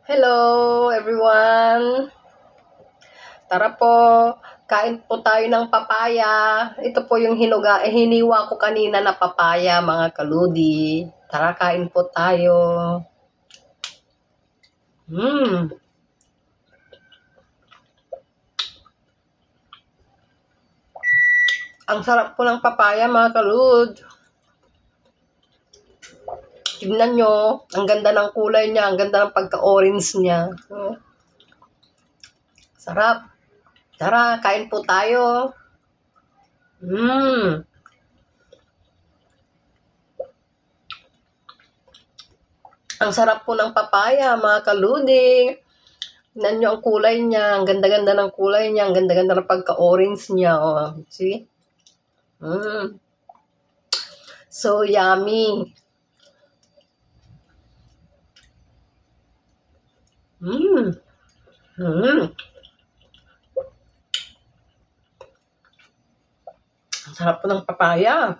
Hello everyone! Tara po, kain po tayo ng papaya. Ito po yung hiniwa ko kanina na papaya mga kaludi. Tara kain po tayo. Ang sarap po ng papaya mga kalud. Tignan nyo, ang ganda ng kulay niya, ang ganda ng pagka-orange niya. Sarap. Tara, kain po tayo. Ang sarap po ng papaya, mga kaludi. Tignan nyo ang kulay niya. Ang ganda-ganda ng kulay niya. Ang ganda-ganda ng pagka-orange niya. Oh. See? So yummy. Ang sarap po ng papaya.